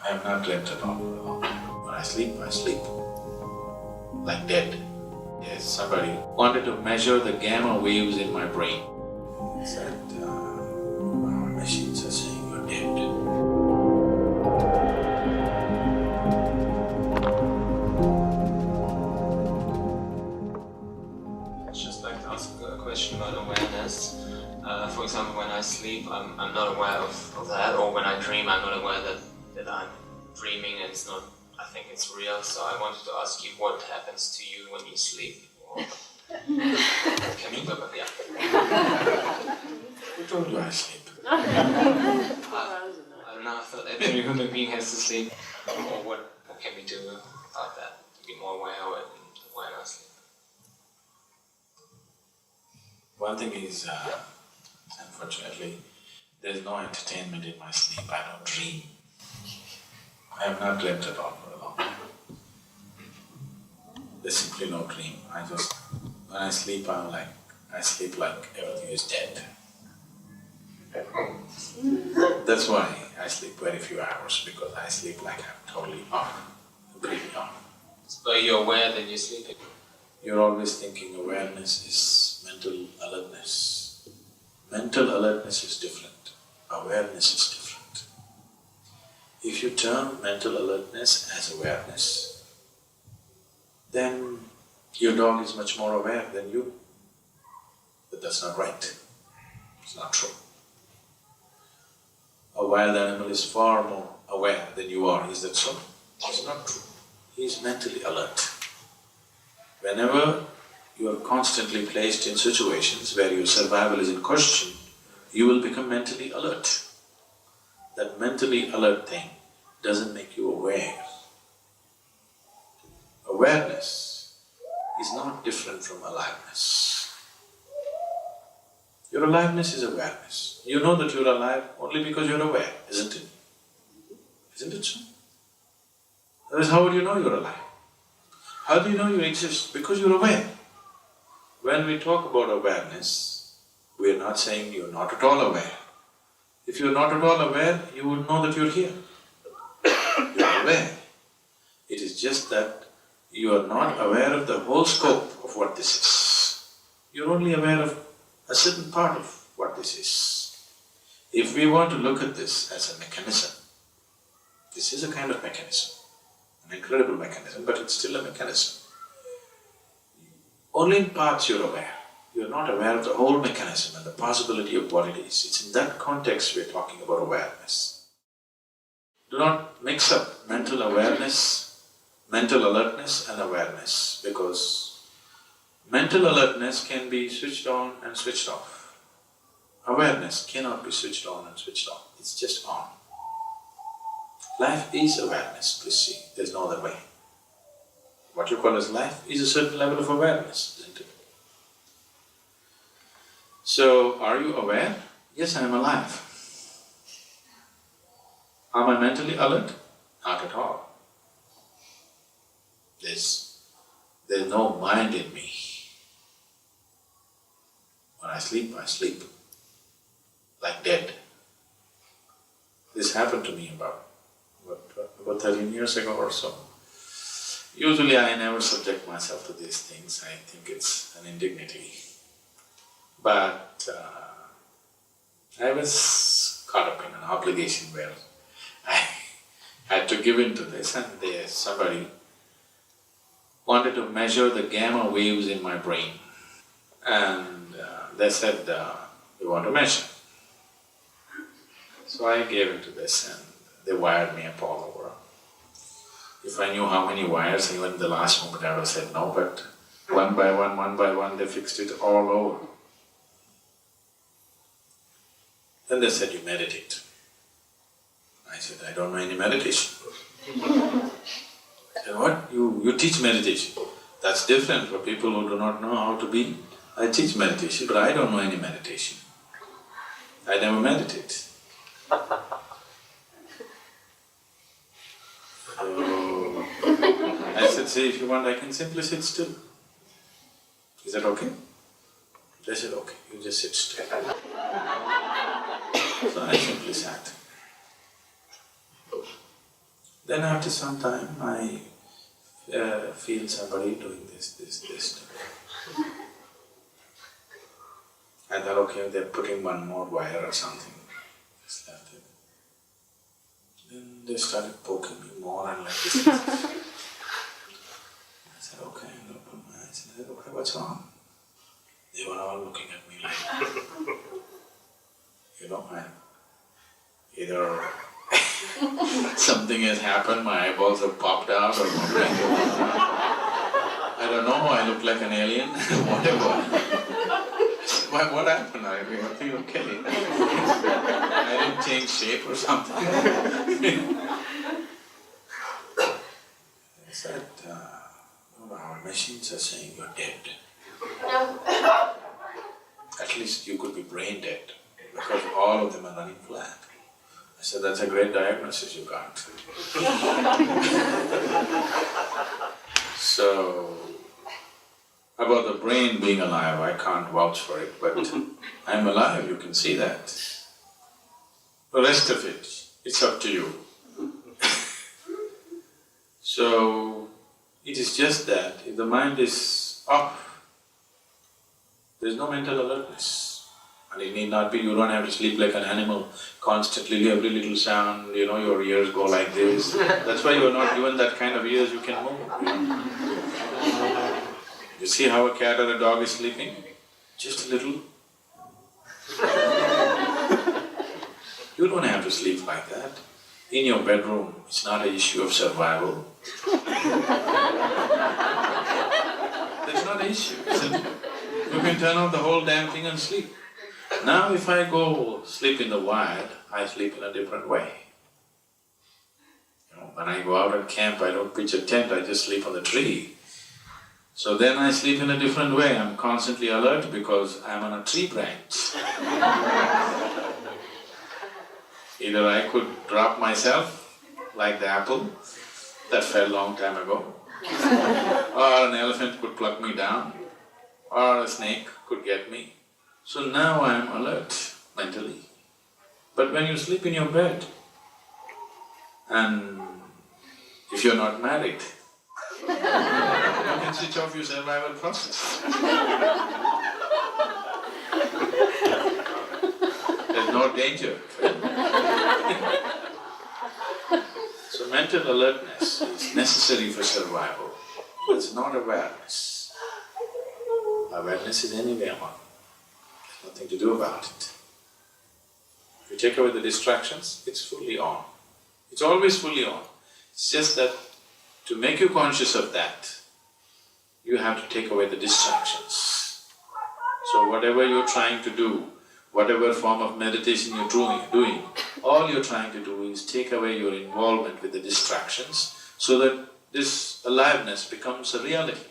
I have not dreamt at all. When I sleep like dead. Yes, somebody wanted to measure the gamma waves in my brain. He said, our machines are saying you're dead. I'd just like to ask a question about awareness. For example, when I sleep, I'm not aware of that, or when I dream, I'm not aware that I'm dreaming and it's not, I think it's real. So I wanted to ask you what happens to you when you sleep. Can you go back? Yeah. Who told you I sleep? I don't know, I thought every human being has to sleep. Or what can we do about that? To be more aware of it when I sleep. One thing is, unfortunately, there's no entertainment in my sleep. I don't dream. I have not dreamt at all for a long time. There's simply no dream. When I sleep, I sleep like everything is dead. That's why I sleep very few hours, because I sleep like I'm totally off, completely off. So you're aware that you're sleeping? You're always thinking awareness is mental alertness. Mental alertness is different, awareness is different. If you term mental alertness as awareness, then your dog is much more aware than you. But that's not right, it's not true. A wild animal is far more aware than you are, is that so? It's not true. He is mentally alert. Whenever you are constantly placed in situations where your survival is in question, you will become mentally alert. That mentally alert thing doesn't make you aware. Awareness is not different from aliveness. Your aliveness is awareness. You know that you're alive only because you're aware, isn't it? Isn't it so? Otherwise, how would you know you're alive? How do you know you exist? Because you're aware. When we talk about awareness, we are not saying you're not at all aware. If you're not at all aware, you would know that you're here. You're aware. It is just that you are not aware of the whole scope of what this is. You're only aware of a certain part of what this is. If we want to look at this as a mechanism, this is a kind of mechanism, an incredible mechanism, but it's still a mechanism. Only in parts you're aware. You're not aware of the whole mechanism and the possibility of what it is. It's in that context we're talking about awareness. Do not mix up mental awareness, mental alertness and awareness, because mental alertness can be switched on and switched off. Awareness cannot be switched on and switched off, it's just on. Life is awareness, please see, there's no other way. What you call as life is a certain level of awareness, isn't it? So, are you aware? Yes, I am alive. Am I mentally alert? Not at all. There's no mind in me. When I sleep like dead. This happened to me about 13 years ago or so. Usually I never subject myself to these things, I think it's an indignity. But I was caught up in an obligation where I had to give in to this, and somebody wanted to measure the gamma waves in my brain. And they said, we want to measure. So I gave in to this and they wired me up all over. If I knew how many wires, even in the last moment I would have said no, but one by one, they fixed it all over. Then they said, you meditate. I said, I don't know any meditation. They said, what? You teach meditation? That's different for people who do not know how to be. I teach meditation, but I don't know any meditation. I never meditate. So, I said, say, if you want, I can simply sit still. Is that okay? They said, okay, you just sit still. So I simply sat. Then after some time, I feel somebody doing this. I thought, okay, they're putting one more wire or something. Just left it. Then they started poking me more and like this. I said, okay, I opened my eyes and I said, okay, what's wrong? They were all looking at me like, I'm either something has happened, my eyeballs have popped out or my brain has popped out. I don't know, I look like an alien, whatever. What happened? I feel okay. I didn't change shape or something. I said, our machines are saying you're dead. At least you could be brain dead, because all of them are running flat. I said, that's a great diagnosis you got. So, about the brain being alive, I can't vouch for it, but I'm alive, you can see that. The rest of it, it's up to you. So, it is just that if the mind is off, there's no mental alertness. And it need not be, you don't have to sleep like an animal, constantly every little sound, your ears go like this. That's why you're not given that kind of ears, you can move. You see how a cat or a dog is sleeping? Just a little. You don't have to sleep like that. In your bedroom, it's not an issue of survival. That's not an issue, isn't it? You can turn off the whole damn thing and sleep. Now if I go sleep in the wild, I sleep in a different way. When I go out and camp, I don't pitch a tent, I just sleep on the tree. So then I sleep in a different way, I'm constantly alert because I'm on a tree branch. Either I could drop myself, like the apple that fell long time ago, or an elephant could pluck me down, or a snake could get me. So now I am alert mentally. But when you sleep in your bed, and if you're not married, you can switch off your survival process. There's no danger. So mental alertness is necessary for survival. It's not awareness. Awareness is anyway on. There's nothing to do about it. If you take away the distractions, it's fully on. It's always fully on. It's just that to make you conscious of that, you have to take away the distractions. So whatever you're trying to do, whatever form of meditation you're doing, all you're trying to do is take away your involvement with the distractions so that this aliveness becomes a reality.